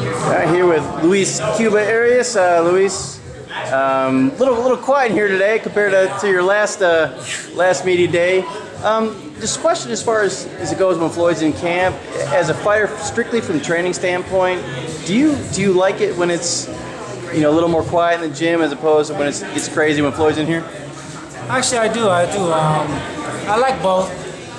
Here with Luis Cuba Arias. Luis, little quiet here today compared to your last media day. Just a question as far as it goes when Floyd's in camp. As a fighter, strictly from training standpoint, do you like it when it's a little more quiet in the gym as opposed to when it gets crazy when Floyd's in here? Actually, I do. I like both.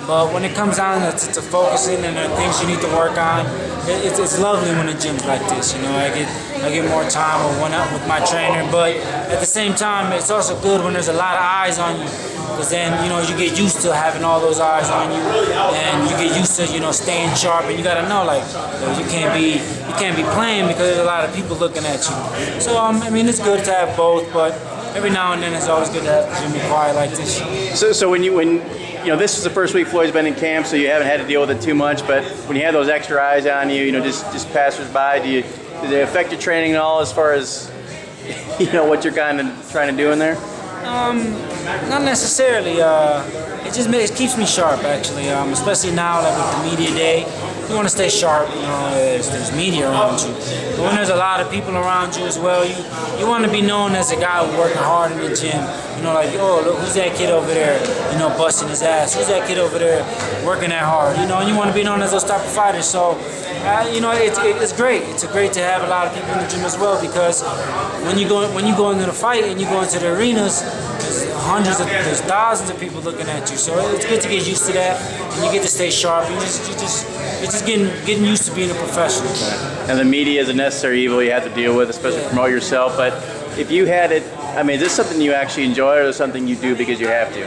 But when it comes down to focusing and the things you need to work on, it's lovely when the gym's like this. I get more time with my trainer. But at the same time, it's also good when there's a lot of eyes on you, because then you get used to having all those eyes on you, and you get used to staying sharp. And you got to know you can't be playing because there's a lot of people looking at you. So it's good to have both, but every now and then it's always good to have the gym quiet like this. So when this is the first week Floyd's been in camp, so you haven't had to deal with it too much. But when you have those extra eyes on you, just passersby, does it affect your training at all as far as what you're kind of trying to do in there? Not necessarily. It keeps me sharp actually, especially now with the media day. You want to stay sharp. There's media around you, but when there's a lot of people around you as well, you want to be known as a guy who's working hard in the gym. Oh, look, who's that kid over there, busting his ass? Who's that kid over there working that hard? And you want to be known as those type of fighters. So, it's great. It's great to have a lot of people in the gym as well, because when you go into the fight and you go into the arenas, there's thousands of people looking at you. So it's good to get used to that, and you get to stay sharp. You're just getting used to being a professional. And the media is a necessary evil you have to deal with, especially promote yourself. But if you had it, is this something you actually enjoy, or is it something you do because you have to?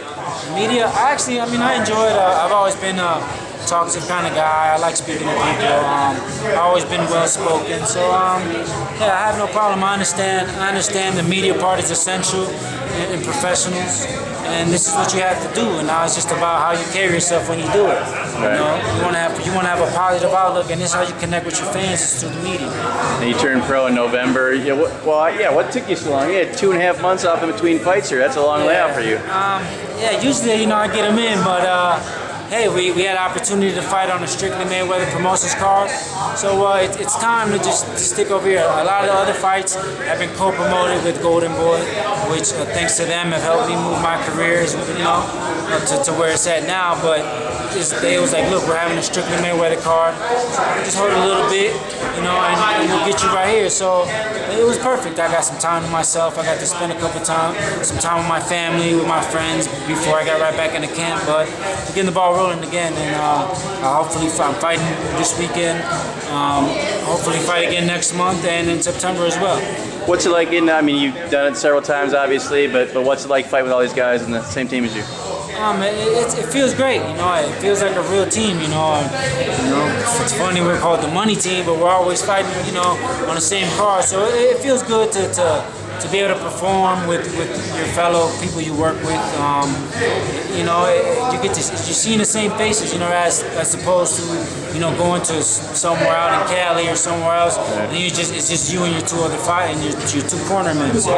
Media, I enjoy it. I've always been a talkative kind of guy. I like speaking to people. I've always been well spoken. So I have no problem. I understand the media part is essential in professionals, and this is what you have to do. And now it's just about how you carry yourself when you do it. Right. You want to have a positive outlook, and this is how you connect with your fans, is through the media. And you turned pro in November. What took you so long? You had 2.5 months off in between fights here. That's a long layoff for you. Usually I get them in, but hey, we had an opportunity to fight on the Strictly Mayweather Promotions card, so it's time to just stick over here. A lot of the other fights have been co-promoted with Golden Boy, which thanks to them have helped me move my career, to where it's at now. But it was like, look, we're having a Strictly Mayweather card. Just hold a little bit, and we'll get you right here. So it was perfect. I got some time to myself. I got to spend some time with my family, with my friends before I got right back into camp. But getting the ball rolling again, and hopefully I'm fighting this weekend. Hopefully fight again next month and in September as well. What's it like you've done it several times, obviously, but what's it like fight with all these guys in the same team as you? It feels great, It feels like a real team, It's funny we're called the money team, but we're always fighting, on the same card. So it feels good to be able to perform with your fellow people you work with. You're seeing the same faces, as opposed to going to somewhere out in Cali or somewhere else, and it's just you and your two other fighting, your two cornermen. So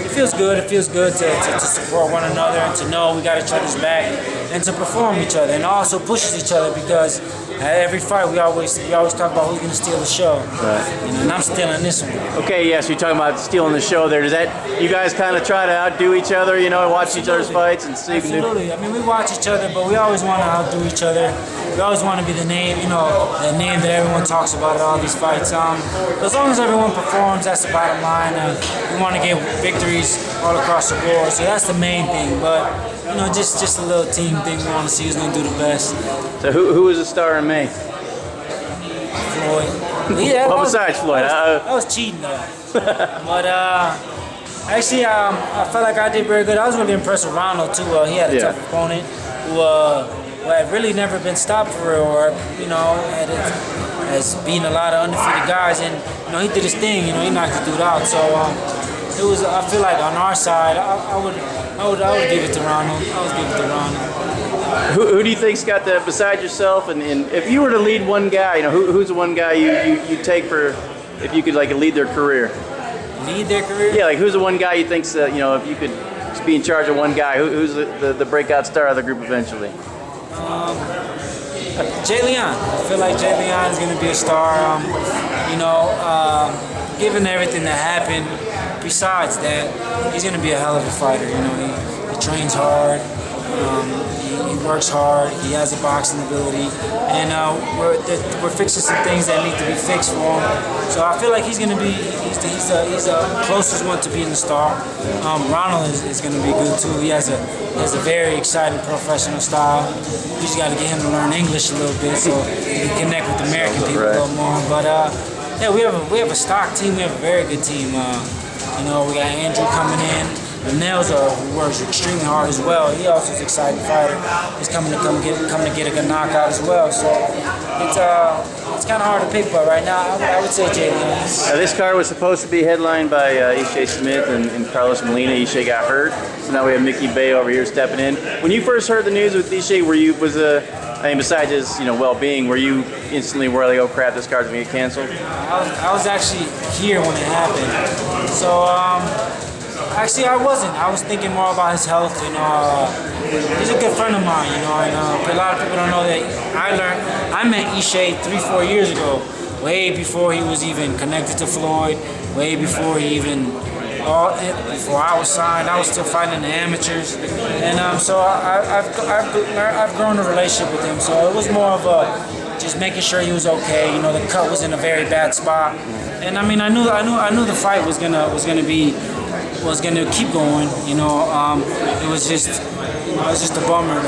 it feels good. It feels good to support one another and to know we got each other's back and to perform each other, and also pushes each other, because at every fight we always talk about who's going to steal the show. Right. And I'm stealing this one. Okay, yes, you're talking about stealing the show there. Does that, you guys kind of try to outdo each other, and watch each other's fights and see? Absolutely. We watch each other, but we always want to outdo each other. We always want to be the name, the name that everyone talks about at all these fights. As long as everyone performs, that's the bottom line. We want to get victories all across the board, so that's the main thing. But just a little team thing. We want to see who's going to do the best. So who was the star in May? Floyd. Well, besides Floyd, that was cheating though. But actually, I felt like I did very good. I was really impressed with Ronald too. He had a tough opponent who had really never been stopped for real, or has beaten a lot of undefeated guys, and he did his thing. He knocked the dude out. So it was. I feel like on our side, I would give it to Ronald. I would give it to Ronald. Who do you think's got the, besides yourself, and if you were to lead one guy, who's the one guy you take for, if you could lead their career? Lead their career? Yeah, who's the one guy you think's if you could just be in charge of one guy, who's the breakout star of the group eventually? Jay Leon. I feel like Jay Leon is going to be a star. Given everything that happened, besides that, he's going to be a hell of a fighter. He trains hard. He works hard. He has a boxing ability, and we're fixing some things that need to be fixed for him. So I feel like he's going to be he's the closest one to being the star. Ronald is going to be good too. He has a very exciting professional style. You just got to get him to learn English a little bit so he can connect with American people a little more. But yeah, we have a stock team. We have a very good team. We got Andrew coming in. Nels who works extremely hard as well. He also is an exciting fighter. He's coming to get a good knockout as well. So it's kind of hard to pick, but right now I would say Jay Leon. This card was supposed to be headlined by Ishe Smith and Carlos Molina. Ishe got hurt, so now we have Mickey Bay over here stepping in. When you first heard the news with Ishe, besides his well-being, were you instantly worried, like, oh crap, this card's gonna get canceled? I was actually here when it happened. So. Actually, I wasn't. I was thinking more about his health. He's a good friend of mine. And a lot of people don't know that I met Ishe 3-4 years ago, way before he was even connected to Floyd, way before before I was signed. I was still fighting in the amateurs, and so I've grown a relationship with him. So it was more of just making sure he was okay. The cut was in a very bad spot, and I knew the fight was gonna keep going. It was just a bummer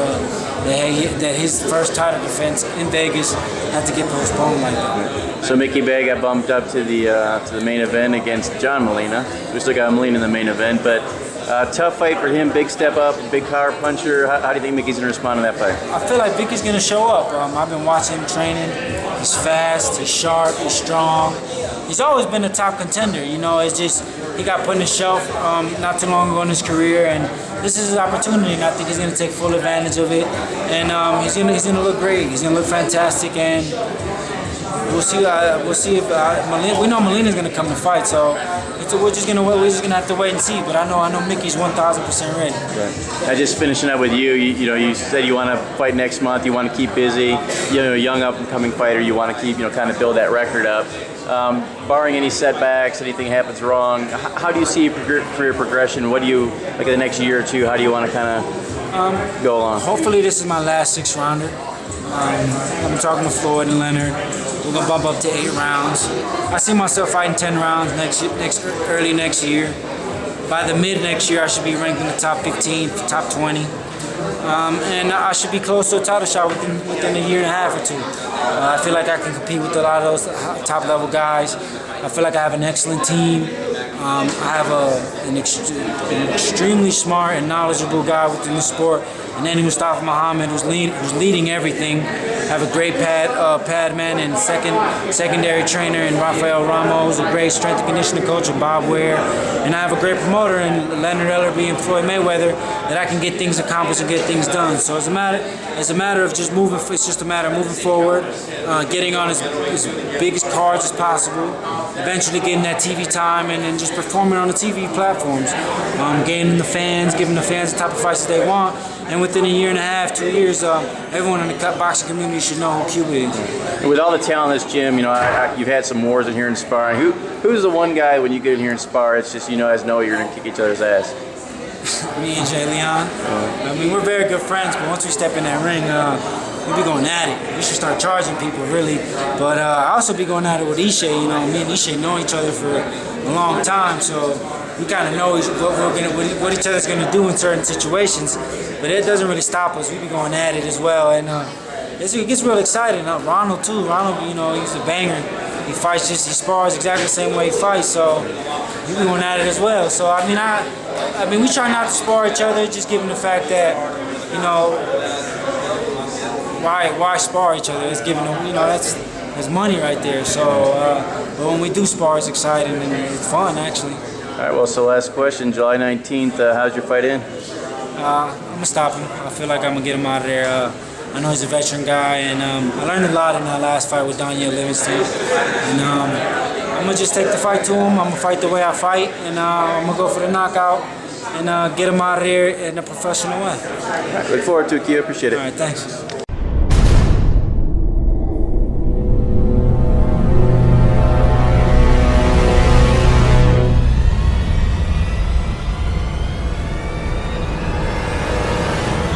that his first title defense in Vegas had to get postponed like that. So Mickey Bay got bumped up to the main event against John Molina. We still got Molina in the main event, but tough fight for him. Big step up, big power puncher. How do you think Mickey's gonna respond to that fight? I feel like Mickey's gonna show up. I've been watching him training. He's fast. He's sharp. He's strong. He's always been a top contender. It's just he got put on the shelf not too long ago in his career, and this is his opportunity, and I think he's going to take full advantage of it. And he's going to look great. He's going to look fantastic, and we'll see. If we know Molina's going to come to fight, so we're just going to have to wait and see. But I know Mickey's 1,000% ready. Okay. Just finishing up with you. You said you want to fight next month. You want to keep busy. A young up and coming fighter. You want to keep kind of build that record up. Barring any setbacks, anything happens wrong, how do you see your career progression? What do you, like in the next year or two, how do you want to kind of go along? Hopefully this is my last 6-rounder. I'm talking to Floyd and Leonard. We're going to bump up to 8 rounds. I see myself fighting 10 rounds early next year. By the mid next year, I should be ranked in the top 15, top 20. And I should be close to a title shot within a year and a half or two. I feel like I can compete with a lot of those top level guys. I feel like I have an excellent team. I have an extremely smart and knowledgeable guy within the sport, and then Mustafa Muhammad, who's leading everything. I have a great pad man and secondary trainer in Rafael Ramos, a great strength and conditioning coach in Bob Ware, and I have a great promoter in Leonard Ellerby and Floyd Mayweather that I can get things accomplished and get things done. So it's a matter of just moving. It's just a matter of moving forward, getting on as biggest cards as possible, eventually getting that TV time, and then just performing on the TV platforms, gaining the fans, giving the fans the type of fights that they want. And within a year and a half, 2 years, everyone in the boxing community should know who Cuba is. With all the talent in this gym, you've had some wars in here in sparring. Who's the one guy when you get in here and spar, it's just you're going to kick each other's ass? Me and Jay Leon. We're very good friends, but once we step in that ring, we be going at it. We should start charging people, really. But I also be going at it with Ishe. Me and Ishe know each other for a long time, so we kind of know what each other's going to do in certain situations. But it doesn't really stop us. We be going at it as well, and it gets real exciting. Ronald too. Ronald, he's a banger. He spars exactly the same way he fights. So we be going at it as well. So we try not to spar each other, just given the fact that why spar each other? It's giving them, that's money right there. So, but when we do spar, it's exciting and it's fun actually. All right. Well, so last question, July 19th. How's your fight in? I'm gonna stop him. I feel like I'm gonna get him out of there. I know he's a veteran guy, and I learned a lot in that last fight with Daniel Livingston. And I'm gonna just take the fight to him. I'm gonna fight the way I fight, and I'm gonna go for the knockout and get him out of there in a professional way. All right, look forward to it, Q. Appreciate it. All right, thanks.